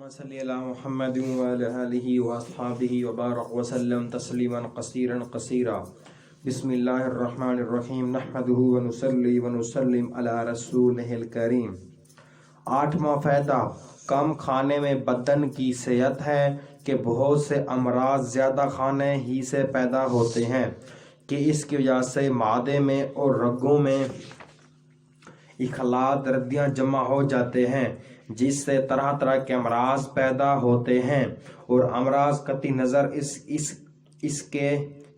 اللهم صل على محمد وعلى آله وأصحابه وبارك وسلم تسليما كثيرا بسم الله الرحمن الرحيم نحمده ونصلي ونسلم على رسوله الكريم۔ 8واں فائدہ کم کھانے میں بدن کی صحت ہے کہ بہت سے امراض زیادہ کھانے ہی سے پیدا ہوتے ہیں کہ اس کی وجہ سے معدے میں اور رگوں میں اخلاط ردیاں جمع ہو جاتے ہیں جس سے طرح طرح کے امراض پیدا ہوتے ہیں اور امراض قطع نظر اس کے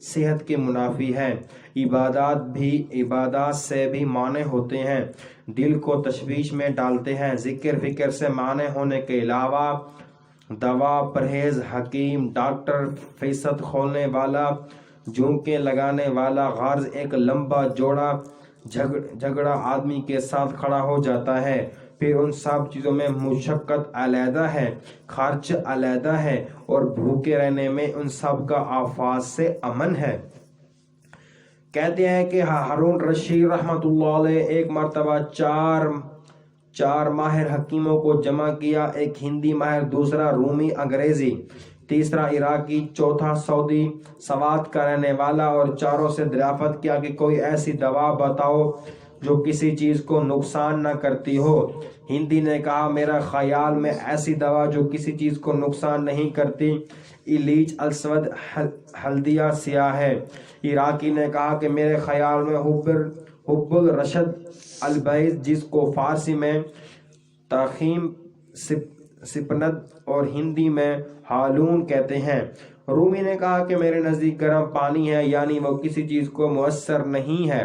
صحت کے منافی ہے۔ عبادات سے بھی مانع ہوتے ہیں، دل کو تشویش میں ڈالتے ہیں، ذکر فکر سے مانع ہونے کے علاوہ دوا پرہیز حکیم ڈاکٹر فیصد کھولنے والا جھونکے لگانے والا غرض ایک لمبا جوڑا جھگڑا آدمی کے ساتھ کھڑا ہو جاتا ہے۔ پھر ان سب چیزوں میں مشقت علیحدہ ہے، خرچ علیحدہ ہے اور بھوکے رہنے میں ان سب کا آفات سے امن ہے۔ کہتے ہیں کہ ہارون رشید رحمۃ اللہ علیہ ایک مرتبہ چار ماہر حکیموں کو جمع کیا، ایک ہندی ماہر، دوسرا رومی انگریزی، تیسرا عراقی، چوتھا سعودی سوات کا رہنے والا، اور چاروں سے دریافت کیا کہ کوئی ایسی دوا بتاؤ جو کسی چیز کو نقصان نہ کرتی ہو۔ ہندی نے کہا میرا خیال میں ایسی دوا جو کسی چیز کو نقصان نہیں کرتی ایلیچ السود ہلدیہ سیاہ ہے۔ عراقی نے کہا کہ میرے خیال میں حب الرشد البیض جس کو فارسی میں تخیم سپند اور ہندی میں ہالون کہتے ہیں۔ رومی نے کہا کہ میرے نزدیک گرم پانی ہے، یعنی وہ کسی چیز کو مؤثر نہیں ہے۔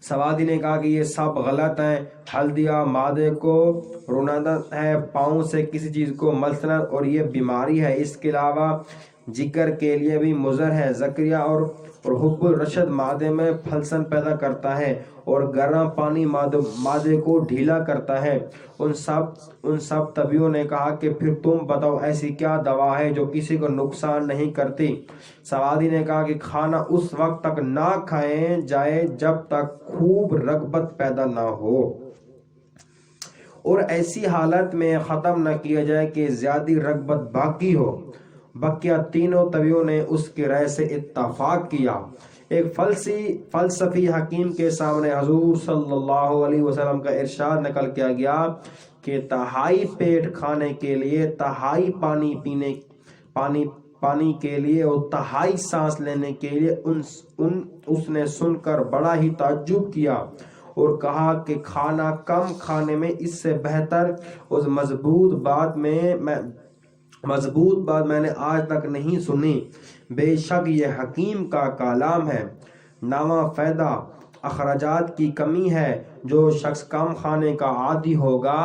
سوادی نے کہا کہ یہ سب غلط ہیں، ہلدیہ معدے کو رونت ہے، پاؤں سے کسی چیز کو ملسنت اور یہ بیماری ہے، اس کے علاوہ جگر کے لیے بھی مضر ہے۔ زکریہ اور حب الرشد معدے میں پھلسن پیدا کرتا ہے اور گرم پانی معدے کو ڈھیلا کرتا ہے۔ ان سب طبیبوں نے کہا کہ پھر تم بتاؤ ایسی کیا دوا ہے جو کسی کو نقصان نہیں کرتی۔ سوادی نے کہا کہ کھانا اس وقت تک نہ کھائیں جائے جب تک خوب رغبت پیدا نہ ہو اور ایسی حالت میں ختم نہ کیا جائے کہ زیادہ رغبت باقی ہو۔ بقیہ تینوں طبیبوں نے اس کی رائے سے اتفاق کیا۔ ایک فلسفی حکیم کے سامنے حضور صلی اللہ علیہ وسلم کا ارشاد نقل کیا گیا کہ تہائی پیٹ کھانے کے لیے، تہائی پانی کے لیے اور تہائی سانس لینے کے لیے اس نے سن کر بڑا ہی تعجب کیا اور کہا کہ کھانا کم کھانے میں اس سے بہتر اور مضبوط بات میں نے آج تک نہیں سنی۔ بے شک یہ حکیم کا کلام ہے۔ 9واں فائدہ اخراجات کی کمی ہے۔ جو شخص کم کھانے کا عادی ہوگا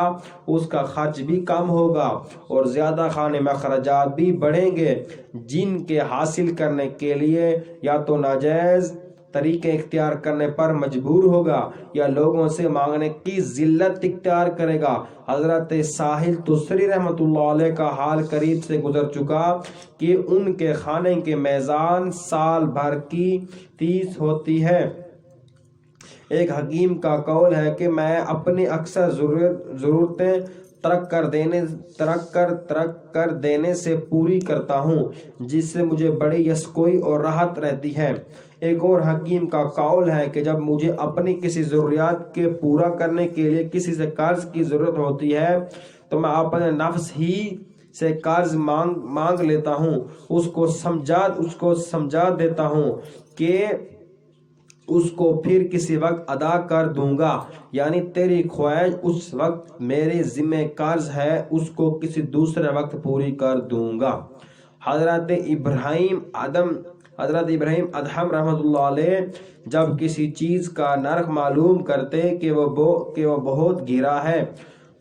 اس کا خرچ بھی کم ہوگا اور زیادہ کھانے میں اخراجات بھی بڑھیں گے، جن کے حاصل کرنے کے لیے یا تو ناجائز طریقے اختیار کرنے پر مجبور ہوگا یا لوگوں سے مانگنے کی ذلت اختیار کرے گا۔ حضرت ساحل تستری رحمۃ اللہ علیہ کا حال قریب سے گزر چکا کہ ان کے کھانے کے میزان سال بھر کی 30 ہوتی ہے۔ ایک حکیم کا قول ہے کہ میں اپنی اکثر ضرورتیں ترک کر دینے سے پوری کرتا ہوں، جس سے مجھے بڑی یسکوئی اور راحت رہتی ہے۔ ایک اور حکیم کا قول ہے کہ جب مجھے اپنی کسی ضروریات کے پورا کرنے کے لیے کسی سے قرض کی ضرورت ہوتی ہے تو میں اپنے نفس ہی سے قرض مانگ لیتا ہوں، اس کو سمجھا دیتا ہوں کہ اس کو پھر کسی وقت ادا کر دوں گا، یعنی تیری خواہش اس وقت میرے ذمہ قرض ہے، اس کو کسی دوسرے وقت پوری کر دوں گا۔ حضرت ابراہیم ادہم رحمۃ اللہ علیہ جب کسی چیز کا نرخ معلوم کرتے کہ وہ بہت گرا ہے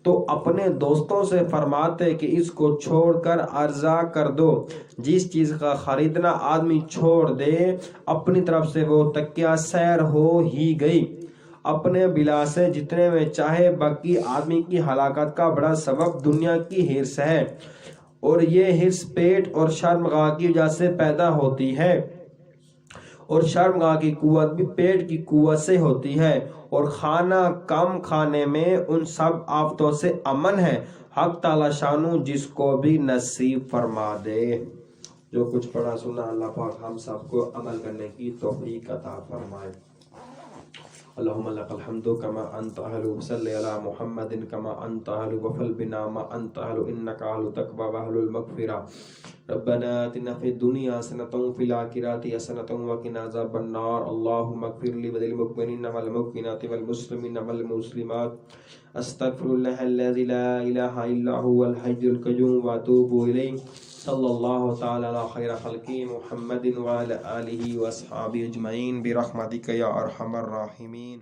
تو اپنے دوستوں سے فرماتے کہ اس کو چھوڑ کر عرضہ کر دو۔ جس چیز کا خریدنا آدمی چھوڑ دے اپنی طرف سے وہ تکیہ سیر ہو ہی گئی۔ اپنے بلا سے جتنے میں چاہے، باقی آدمی کی ہلاکت کا بڑا سبب دنیا کی ہرس ہے اور یہ ہرس پیٹ اور شرمگاہ کی وجہ سے پیدا ہوتی ہے اور شرمگاہ کی قوت بھی پیٹ کی قوت سے ہوتی ہے اور کھانا کم کھانے میں ان سب آفتوں سے امن ہے۔ حق تعالی شانو جس کو بھی نصیب فرما دے۔ جو کچھ پڑھا سنا اللہ پاک ہم سب کو عمل کرنے کی توفیق عطا فرمائے۔ اللہم لک الحمد کما انت اہل، صلی علی محمد کما انت اہل، وفل بنا ما انت اہل، انک اہل تقوی واہل المغفرہ۔ ربنا آتنا فی الدنیا حسنۃ وفی الآخرۃ حسنۃ وقنا عذاب النار۔ اللہم اغفر لی وللمؤمنین والمؤمنات والمسلمین والمسلمات۔ استغفر اللہ الذی لا الہ الا هو الحی القیوم واتوب الیہ۔ صلی اللہ تعالی علی خیر خلقہ محمد وعلی آلہ واصحابہ اجمعین برحمتک یا ارحم الراحمین۔